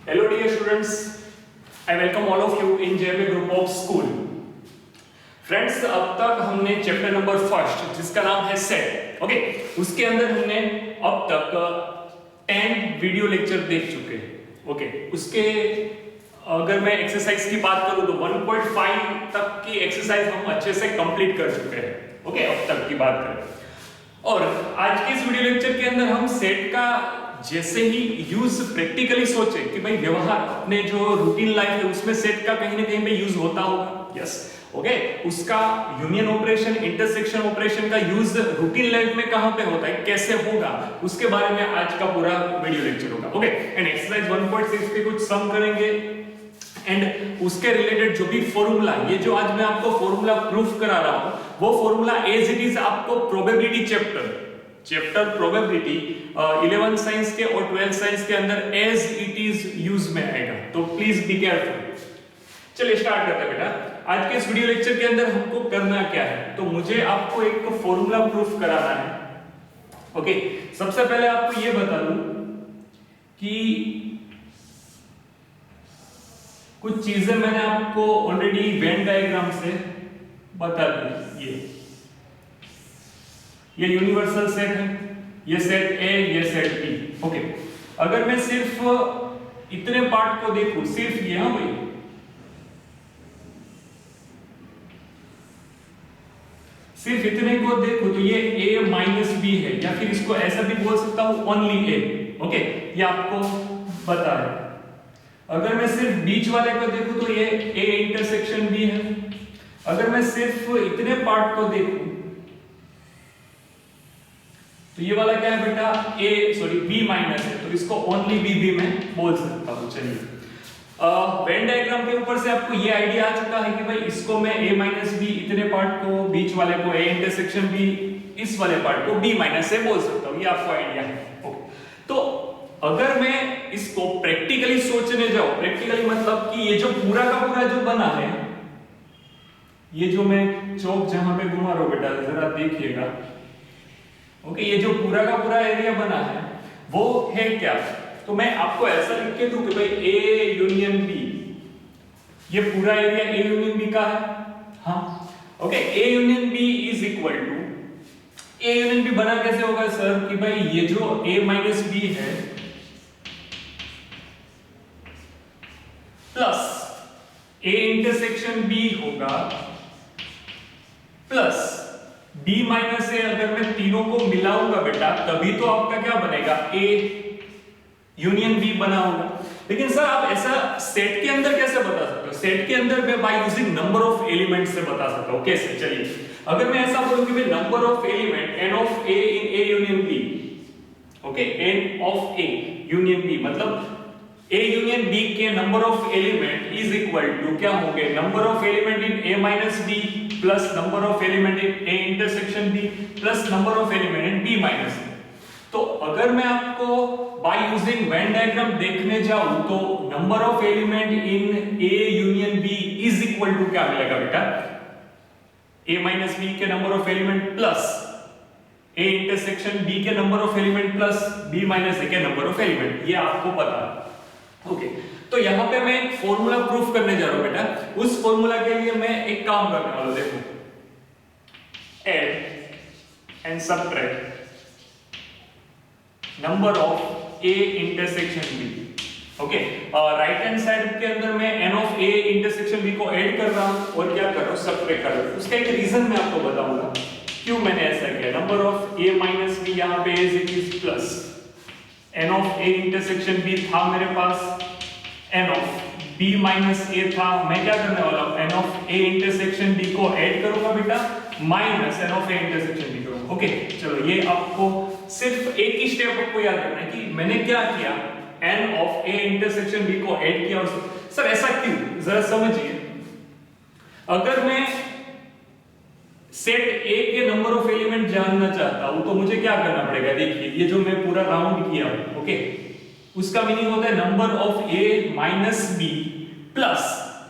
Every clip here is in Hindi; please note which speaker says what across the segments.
Speaker 1: Hello dear students, I welcome all of you in JMA Group of School. Friends, अब तक हमने चैप्टर नंबर फर्स्ट जिसका नाम है सेट, ओके, उसके अंदर हमने अब तक 10 वीडियो लेक्चर देख चुके हैं, ओके। उसके अगर मैं एक्सरसाइज की बात करूं तो 1.5 तक की एक्सरसाइज हम अच्छे से कंप्लीट कर चुके हैं, ओके। अब तक की बात करें और आज के इस वीडियो लेक्चर के अंदर हम सेट का जैसे ही यूज प्रैक्टिकली सोचे कि भाई व्यवहार अपने जो रूटीन लाइफ है उसमें सेट का कहीं ना कहीं पे यूज होता होगा, यस, ओके। उसका यूनियन ऑपरेशन, इंटरसेक्शन ऑपरेशन का यूज रूटीन लाइफ में कहां पे होता है, कैसे होगा, उसके बारे में आज का पूरा वीडियो लेक्चर होगा, ओके। एंड एक्सरसाइज 1.6 पे कुछ सम करेंगे एंड उसके रिलेटेड जो भी फॉर्मूला, ये जो आज मैं आपको फॉर्मूला प्रूफ करा रहा हूं वो फॉर्मूला एज इट इज आपको प्रोबेबिलिटी चैप्टर प्रोबेबिलिटी 11 साइंस के और 12 साइंस के अंदर एज इट इज यूज में आएगा, तो प्लीज बी केयरफुल। चलिए स्टार्ट करते हैं बेटा। आज के इस वीडियो लेक्चर के अंदर हमको करना क्या है, तो मुझे आपको एक फॉर्मूला प्रूफ कराना है, ओके। सबसे पहले आपको ये बता दूं कि कुछ चीजें मैंने आपको ऑलरेडी वेन डायग्राम से बता दी। ये यूनिवर्सल सेट है, ये सेट ए, ये सेट बी, ओके। अगर मैं सिर्फ इतने पार्ट को देखूं, सिर्फ ये, हाँ भाई, सिर्फ इतने को देखो तो ये a माइनस बी है, या फिर इसको ऐसा भी बोल सकता हूं ओनली a, ओके। ये आपको बता है। अगर मैं सिर्फ बीच वाले को देखूं तो ये a इंटरसेक्शन b है। अगर मैं सिर्फ इतने पार्ट को देखूं तो ये वाला क्या है बेटा, b माइनस है, तो इसको ओनली b में बोल सकता हूं। चलिए वेन डायग्राम के ऊपर से आपको ये आइडिया आ चुका है कि भाई इसको मैं a माइनस बी, इतने पार्ट को, बीच वाले को a इंटरसेक्शन b, इस वाले पार्ट को b माइनस से बोल सकता हूं, ये आपको आइडिया है, ओके। तो अगर मैं इसको प्रैक्टिकली सोचने जाऊं, प्रैक्टिकली मतलब कि ये जो पूरा का पूरा जो बना है, ये जो मैं चौक जहां पे घुमा रहा हूं बेटा जरा देखिएगा, ओके, ये जो पूरा का पूरा एरिया बना है वो है क्या, तो मैं आपको ऐसा लिख के दूं कि भाई A यूनियन B, ये पूरा एरिया A यूनियन B का है, हाँ, okay. A union B is equal to, A union B बना कैसे होगा सर, कि भाई ये जो A माइनस B है प्लस A इंटरसेक्शन B होगा प्लस B माइनस A, अगर मैं तीनों को मिलाऊंगा बेटा तभी तो आपका क्या बनेगा, A यूनियन बी बना होगा। लेकिन सर आप ऐसा सेट के अंदर कैसे बता सकते हो, सेट के अंदर मैं by using number of element से बता सकता हूं, कैसे, चलिए अगर मैं ऐसा बोलूं कि भाई number of element n of a in a union b, okay, n of a union b मतलब a यूनियन b के number of element is equal to क्या होंगे, number of element in a minus b plus number of element in a intersection b plus number of element in b minus b। तो अगर मैं आपको बाय यूजिंग वेन डायग्राम देखने जाऊं तो number of element in A union B is equal to क्या मिलेगा बेटा, A माइनस B के number of element plus A intersection B के number of element plus B minus A के नंबर ऑफ एलिमेंट, ये आपको पता है, ओके। तो यहां पे मैं एक फॉर्मूला प्रूफ करने जा रहा हूं बेटा। उस फॉर्मूला के लिए मैं एक काम करने वाला हूं, देखो, add and subtract number of A intersection B, okay. Right hand side के अंदर मैं n of A intersection B को ऐड कर रहा हूं और क्या कर रहा हूं, सबट्रैक्ट कर रहा हूं। उसका एक रीजन मैं आपको बताऊंगा क्यों मैंने ऐसा किया। Number of A minus B यहां पे as it is plus n of A intersection B था मेरे पास, n of B minus A था, मैं क्या करने वाला हूं, n of A intersection B को ऐड करूंगा बेटा minus n of A intersection B करूंगा, ओके। चलो ये आपको सिर्फ एक ही स्टेप आपको याद रखना है कि मैंने क्या किया, n of A intersection B को ऐड किया। और सर ऐसा क्यों, जरा समझिए। अगर मैं सेट A के नंबर ऑफ एलिमेंट जानना चाहता हूं तो मुझे क्या करना पड़ेगा, देखिए ये जो मैं पूरा राउंड किया हूं, ओके, उसका मीनिंग होता है number of A minus B plus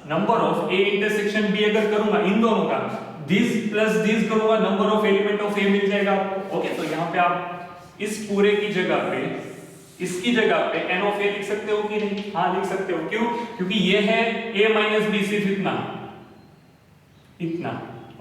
Speaker 1: number of A intersection B अगर करूंगा इन दोनों का, दिस प्लस दिस करूंगा, number of element of A मिल जाएगा आपको, ओके। तो यहां पे आप इस पूरे की जगह पे इसकी जगह पे n ऑफ a लिख सकते हो कि नहीं? हाँ लिख सकते हो। क्यों? क्योंकि ये है a माइनस बी सिर्फ इतना इतना,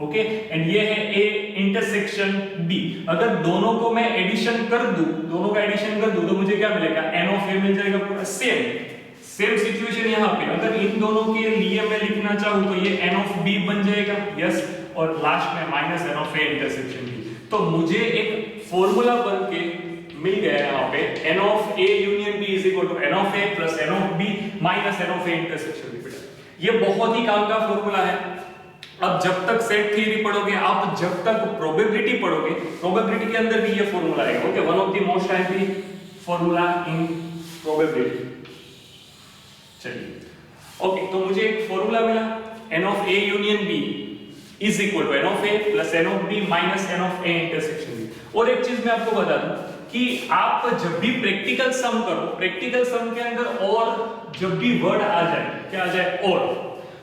Speaker 1: ओके, एंड ये है a इंटरसेक्शन b। अगर दोनों को मैं एडिशन कर दूं, दोनों का एडिशन कर दूं तो मुझे क्या मिलेगा? n ऑफ a मिल जाएगा पूरा। सेम सिचुएशन यहाँ पे, अगर इन दोनों के लिए मैं लिखना चाहूँ तो ये n ऑफ b बन जाएगा, यस, और लास्ट में minus n of a intersection b। तो मुझे एक फॉर्मूला बन के मिल गया यहाँ पे n of a union b is equal to n of a plus n of b minus n of a intersection b। ये बहुत ही काम का फॉर्मूला है। अब जब तक सेट थ्योरी पढ़ोगे, आप जब तक प्रोबेबिलिटी पढ़ोगे, प्रोबेबिलिटी के अंदर भी ये फॉर्मूला आएगा, okay, one of the most timely formula in probability. चलिए, ओके, तो मुझे एक फॉर्मूला मिला n of a union b is equal to n of a plus n of b minus n of a intersection b। और एक चीज मैं आपको बता दूं कि आप जब भी प्रैक्टिकल सम करो, प्रैक्टिकल सम के अंदर और जब भी वर्ड आ जाए, क्या आ जाए?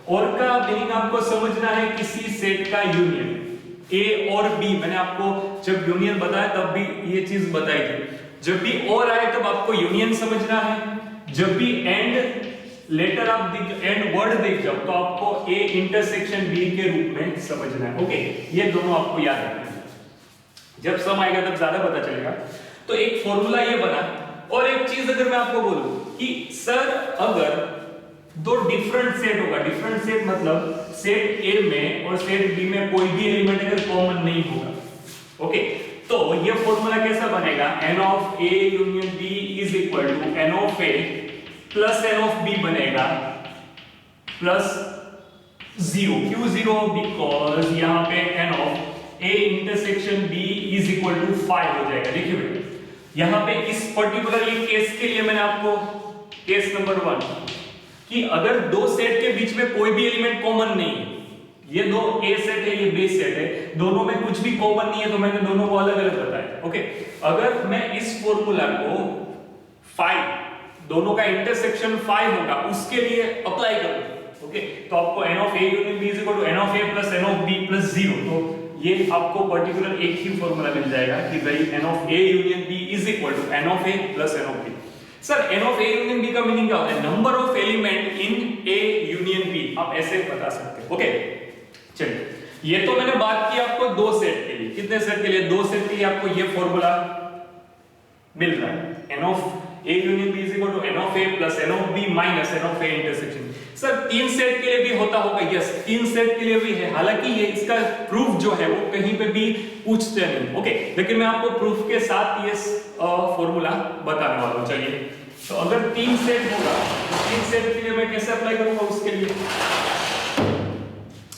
Speaker 1: और का मीनिंग आपको समझना है किसी सेट का यूनियन, a और b। मैंने आपको जब यूनियन बताया तब भी ये चीज बताई थी, जब भी और आए तब आपको यूनियन समझना है। जब भी एंड लेटर आप एंड वर्ड देख जाओ तो आपको a इंटरसेक्शन b के रूप में समझना है, ओके, ये दोनों आपको याद रखना है। जब सम आएगा तब ज्यादा पता चलेगा। तो एक फॉर्मूला ये बना। और एक चीज अगर मैं आपको बोलूं कि सर अगर दो डिफरेंट सेट होगा, डिफरेंट सेट मतलब सेट A में और सेट B में कोई भी एलिमेंट अगर कॉमन नहीं होगा, ओके, तो ये फॉर्मूला कैसा बनेगा? n of A union B is equal to n of A plus n of B बनेगा प्लस 0। क्यों 0? बिकॉज यहां पे n of A intersection B is equal to 5 हो जाएगा। देखिए बेटा, यहां पे इस पर्टिकुलर ये केस के लिए मैंने आपको केस नंबर 1 कि अगर दो सेट के बीच में कोई भी एलिमेंट कॉमन नहीं है, ये दो A सेट है, ये B सेट है, दोनों में कुछ भी कॉमन नहीं है, तो मैंने दोनों को अलग अलग बताया, ओके। अगर मैं इस फॉर्मूला को 5, दोनों का इंटरसेक्शन 5 होगा, उसके लिए अप्लाई करूं, ओके, तो आपको n of A union B is equal to n of A plus n of B plus 0। तो ये आपको पर्टिकुलर एक ही फॉर्मूला मिल जाएगा कि भाई n of A union B is equal to n of A plus n of B। Sir n of A union B का मीनिंग क्या होता है? Number of element in A union B, आप ऐसे बता सकते हो, ओके। चलिए, ये तो मैंने बात की आपको दो सेट के लिए। कितने सेट के लिए? दो सेट के लिए आपको ये फॉर्मूला मिल रहा है, n of A union B is equal to n of A plus n of B minus n of A intersection. Sir तीन सेट के लिए भी होता होगा, यस, तीन सेट के लिए भी है। हालांकि ये इसका प्रूफ जो है वो कहीं पे भी पूछते नहीं, ओके, लेकिन मैं आपको प्रूफ के साथ ये फॉर्मूला बताने वाला हूं। चलिए, तो अगर तीन सेट होगा, तीन सेट के लिए मैं कैसे अप्लाई करूंगा उसके लिए,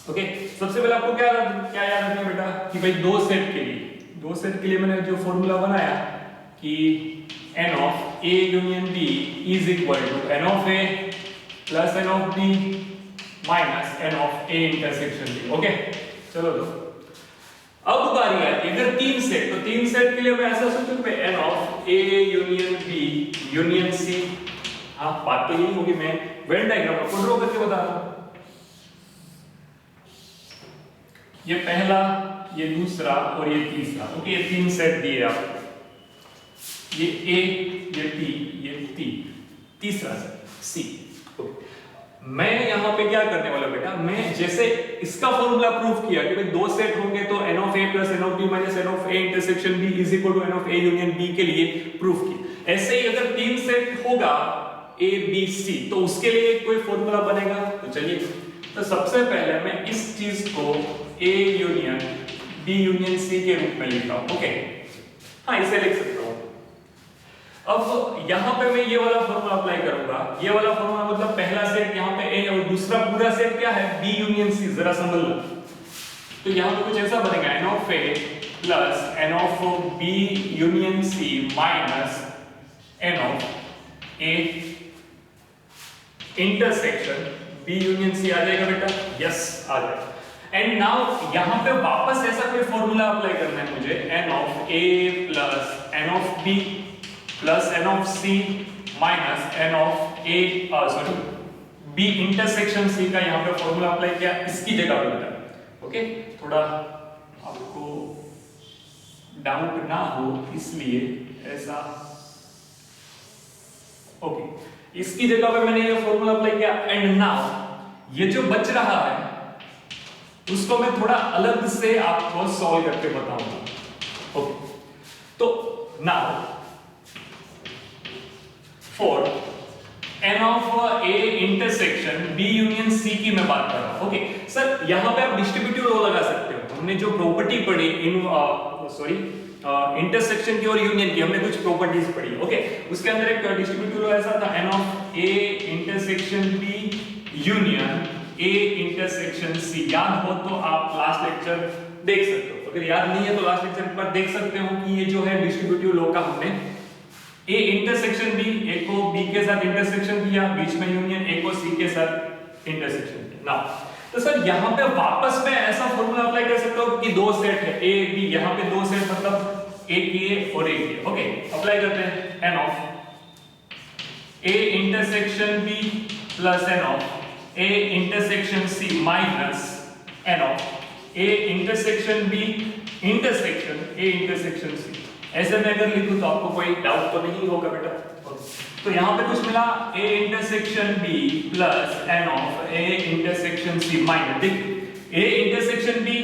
Speaker 1: ओके। सबसे पहले आपको क्या याद रखना बेटा कि भाई दो सेट के लिए मैंने जो फॉर्मूला बनाया कि n of A union B is equal to n of A plus n of B minus n of A intersection B, okay. चलो तो अब बारी आती है अगर तीन सेट, तो तीन सेट के लिए मैं ऐसा सोचूं कि n of A union B union C, हाँ बात तो यही होगी। मैं वेन डायग्राम आपको ड्रॉ करके बता रहा हूं। ये पहला, ये दूसरा और ये तीसरा, ओके, ये तीन सेट दिए आपको, ये A, ये T, ये T, तीसरा सेट C। मैं यहां पे क्या करने वाला बेटा, मैं जैसे इसका फॉर्मूला प्रूफ किया कि भाई दो सेट होंगे तो n of A plus n of B minus n of A intersection B is equal to n of A union B के लिए प्रूफ किया। ऐसे ही अगर तीन सेट होगा A B C तो उसके लिए कोई फॉर्मूला बनेगा। तो चलिए, तो सबसे पहले मैं इस चीज को A union B union C के रूप में लिखता हूं, ओके, हाँ इसे लिख सकता हूं। अब यहां पे मैं ये वाला फॉर्मूला अप्लाई करूंगा। ये वाला फॉर्मूला मतलब पहला सेट यहां पे A और दूसरा पूरा सेट क्या है? B union C। जरा समझ लो, तो यहां पे कुछ ऐसा बनेगा n of A plus n of B union C minus n of A intersection B union C। आ जाएगा बेटा? यस, आ जाएगा। एंड नाउ यहां पे वापस ऐसा कोई फॉर्मूला अप्लाई करना है मुझे, n of A plus n of B plus n of C minus n of A sorry B intersection C का यहां पे फॉर्मूला अप्लाई किया इसकी जगह पे बेटा, ओके। थोड़ा आपको डाउट ना हो इसलिए ऐसा ओके, इसकी जगह पे मैंने ये फॉर्मूला अप्लाई किया एंड नाउ ये जो बच रहा है उसको मैं थोड़ा अलग से आपको सॉल्व करके बताऊंगा। ओके, तो now for n of a intersection b union c की मैं बात कर रहा हूं। ओके सर, यहां पे आप डिस्ट्रीब्यूटिव लॉ लगा सकते हो। हमने जो प्रॉपर्टी पढ़ी इंटरसेक्शन की और यूनियन की, हमने कुछ प्रॉपर्टीज पढ़ी। ओके, उसके अंदर एक डिस्ट्रीब्यूटिव लॉ ऐसा था n of a intersection b union a intersection c। याद हो तो आप लास्ट लेक्चर देख सकते हो, अगर याद नहीं है तो लास्ट लेक्चर पर देख सकते हो कि ये जो है डिस्ट्रीब्यूटिव लॉ का हमने A इंटरसेक्शन B, एक को B के साथ इंटरसेक्शन किया, बीच में यूनियन, एक को C के साथ इंटरसेक्शन किया। नाउ तो सर यहाँ पे वापस मैं ऐसा फॉर्मूला अप्लाई कर सकता हूँ कि दो सेट है A B, यहाँ पे दो सेट मतलब एक ये और एक ये। ओके, अप्लाई करते हैं n of A intersection B plus n of A intersection C minus n of A intersection B intersection A intersection C। ऐसे में अगर लिखूं तो आपको कोई डाउट तो नहीं होगा बेटा। तो यहाँ पे कुछ मिला a intersection b plus n of a intersection c minus, देखिए a intersection b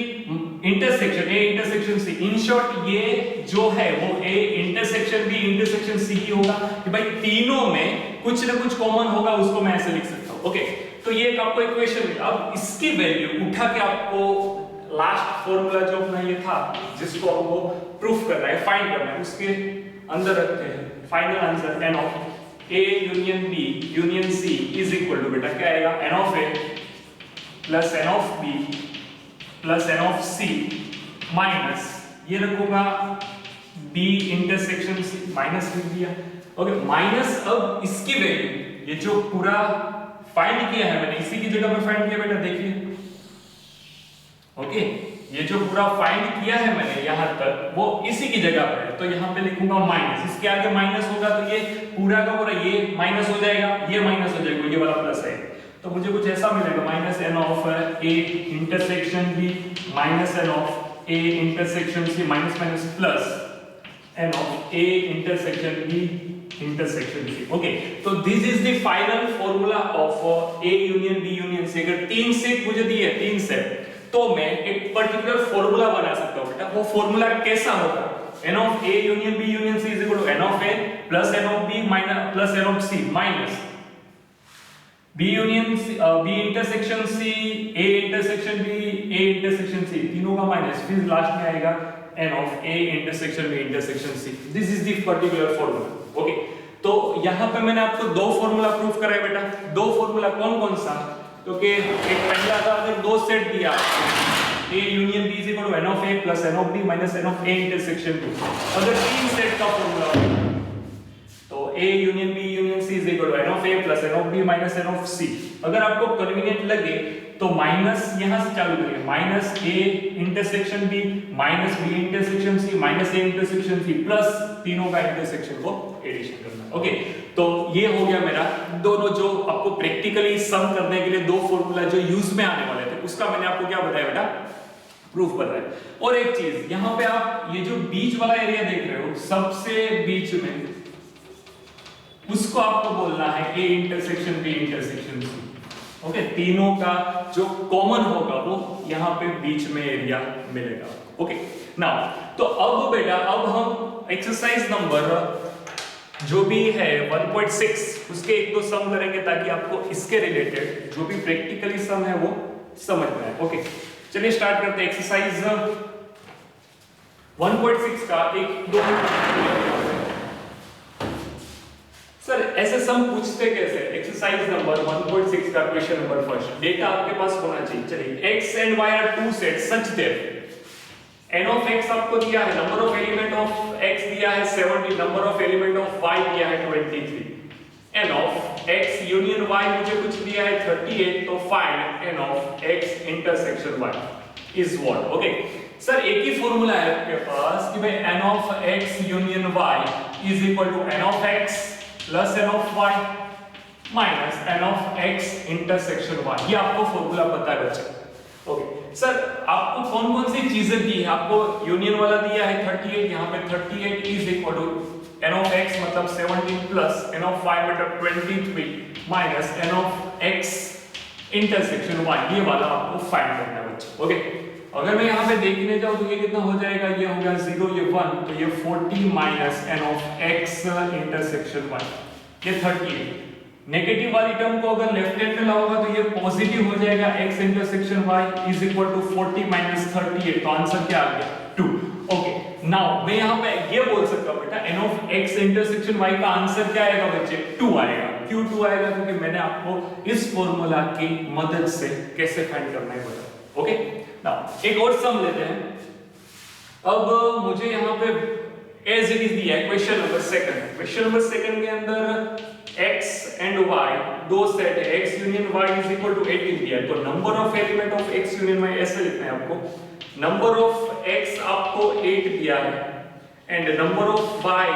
Speaker 1: intersection a intersection c। In short ये जो है वो a intersection b intersection c ही होगा कि भाई तीनों में कुछ ना कुछ कॉमन होगा, उसको मैं ऐसे लिख सकता हूँ। ओके, तो ये एक आपको इक्वेशन है। अब इसकी वैल्यू उठा के आपको लास्ट फॉर्मूला जो अपना ये था जिसको हमको प्रूफ करना है, फाइंड करना है, उसके अंदर रखते हैं final answer n of a union b union c is equal to बेटा क्या आएगा n of a plus n of b plus n of c minus ये रखूंगा b इंटरसेक्शन c, माइनस लिख दिया। ओके, माइनस अब इसकी वैल्यू ये जो पूरा फाइंड किया है मैंने इसी की जगह पे फाइंड किया बेटा, देखिए। ओके, ये जो पूरा फाइंड किया है मैंने यहां तक वो इसी की जगह पे है, तो यहां पे लिखूंगा माइनस, इसके आगे माइनस होगा तो ये पूरा का पूरा ये माइनस हो जाएगा, ये माइनस हो जाएगा, ये वाला प्लस है, तो मुझे कुछ ऐसा मिलेगा minus n of a intersection b minus n of a intersection c minus minus plus n of a intersection b intersection c। Okay, तो this is the final formula of a union b union c। अगर तीन सेट मुझे दिए, तीन सेट, तो मैं एक पर्टिकुलर फॉर्मूला बना सकता हूं बेटा। वो फॉर्मूला कैसा होगा? n of a union b union c is equal to n of a plus n of b minus plus n of c minus b union b intersection c a intersection b a intersection c, तीनों का माइनस, फिर लास्ट में आएगा n of a intersection b intersection c। This is the particular formula. Okay, तो यहां पे मैंने आपको दो फॉर्मूला प्रूफ कराया बेटा। दो फॉर्मूला कौन कौन सा? क्योंकि एक पहला था, अगर दो सेट दिया a union b is equal to n of a plus n of b minus n of a intersection b। अगर तीन सेट का फॉर्मूला तो a union b union c is equal to n of a plus n of b minus n of c। अगर आपको कन्वीनिएंट लगे तो माइनस यहां से चालू करिए, minus a intersection b minus b intersection c minus a intersection c plus तीनों का इंटरसेक्शन को एडिशन करना। ओके, तो ये हो गया मेरा दोनों जो आपको प्रैक्टिकली सम करने के लिए दो फॉर्मूला जो यूज में आने वाले थे, उसका मैंने आपको क्या बताया बेटा, प्रूफ बताया। और एक चीज यहां पे आप ये जो बीच वाला एरिया देख रहे हो, सबसे बीच में उसको आपको बोलना है a intersection b intersection c। Okay, तीनों का जो कॉमन होगा वो यहाँ पे बीच में एरिया मिलेगा। ओके, नाउ तो अब बेटा अब हम एक्सरसाइज नंबर जो भी है 1.6 उसके एक दो सम करेंगे ताकि आपको इसके रिलेटेड जो भी प्रैक्टिकली सम है वो समझ में आए। ओके, चलिए स्टार्ट करते हैं। एक्सरसाइज 1.6 का एक दो सर ऐसे सम पूछते कैसे? एक्सरसाइज नंबर 1.6 का क्वेश्चन नंबर फर्स्ट, डेटा आपके पास होना चाहिए। चलिए, x and y are two sets such that n of x आपको दिया है, number of element of x दिया है 70, number of element of y दिया है 23, n of x union y मुझे कुछ दिया है 38, तो find n of x intersection y is what. Okay sir, एक ही फॉर्मूला है आपके पास कि भाई n of x union y is equal to n of x plus n of y minus n of x intersection y। ये आपको फॉर्मूला पता है बच्चे। ओके सर, आपको कौन कौन सी चीजें दी है? आपको यूनियन वाला दिया है 38, यहाँ पे 38 is equal to n of x मतलब 17 प्लस n ऑफ y मतलब 23 minus n of x intersection y, ये वाला आपको फाइंड करना है बच्चे। ओके, अगर मैं यहाँ पे देखने जाऊँ तो ये कितना हो जाएगा, ये हो गया 0 ये 1, तो ये 40 minus n of x intersection y, ये 38। नेगेटिव वाली टर्म को अगर लेफ्ट हैंड में लाओगा तो ये पॉजिटिव हो जाएगा, x intersection y is equal to 40 minus 38, तो आंसर क्या आ गया 2। ओके, नाउ मैं यहाँ पे ये बोल सकता हूँ बेटा n of x intersection y का आंसर क्या आएगा बच्चे, 2 आएगा। क्यों 2 आएगा, क्योंकि मैंने आपको इस फॉर्मूला की मदद से कैसे फाइंड करना है बताया। ओके, नाउ एक और सम लेते हैं। अब मुझे यहाँ पे एज इट इज दिया है question number second. Question number second के अंदर x एंड y दो सेट है, x union y is equal to 18 दिया है। तो number of element of x union y ऐसे लिखना है आपको, नंबर ऑफ x आपको 8 दिया है एंड नंबर ऑफ y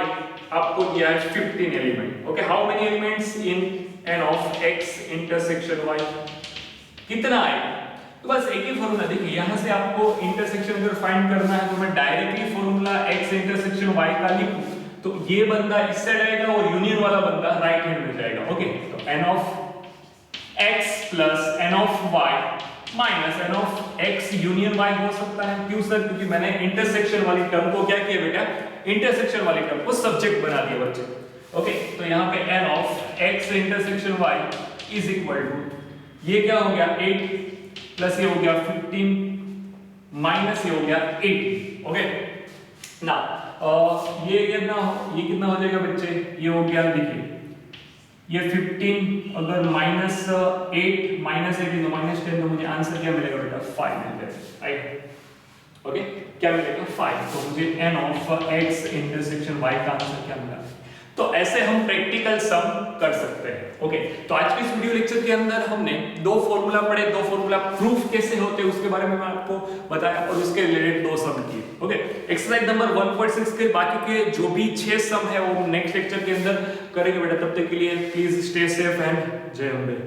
Speaker 1: आपको दिया है 15 element. Okay, how many elements in n of x intersection y, कितना आएगा? तो बस एक ही फॉर्मूला, देखिए यहां से आपको इंटरसेक्शन अगर फाइंड करना है तो मैं directly formula x intersection y का लिखूं तो ये बंदा इस साइड आएगा और यूनियन वाला बंदा राइट हैंड में जाएगा। ओके, तो n of x plus n of y minus n of x union y हो सकता है। क्यों सर? क्योंकि मैंने इंटरसेक्शन वाली टर्म को क्या किया बेटा, इंटरसेक्शन वाली टर्म को सब्जेक्ट बना दिया बच्चे। ओके, तो यहाँ पे n of x intersection y is equal to ये क्या हो गया 8 प्लस ये हो गया 15 माइनस ये हो गया 8। ओके, ना ये कितना हो जाएगा बच्चे, ये हो गया, देखिए ये 15 अगर माइनस 8 माइनस 18 तो माइनस 10, तो मुझे आंसर क्या मिलेगा बेटा 5 मिल जाएगा। राइट, ओके, क्या मिलेगा 5। तो मुझे n of x intersection y का आंसर क्या मिला। तो ऐसे हम प्रैक्टिकल सम कर सकते हैं। ओके, तो आज की इस वीडियो लेक्चर के अंदर हमने दो फॉर्मूला पढ़े, दो फॉर्मूला प्रूफ कैसे होते हैं उसके बारे में मैं आपको बताया और उसके रिलेटेड दो सम किए। ओके, एक्सरसाइज नंबर 1.6 के बाकी के जो भी 6 सम है वो नेक्स्ट लेक्चर के अंदर करेंगे बेटा। तब तक के लिए प्लीज स्टे सेफ एंड जय अम्बे।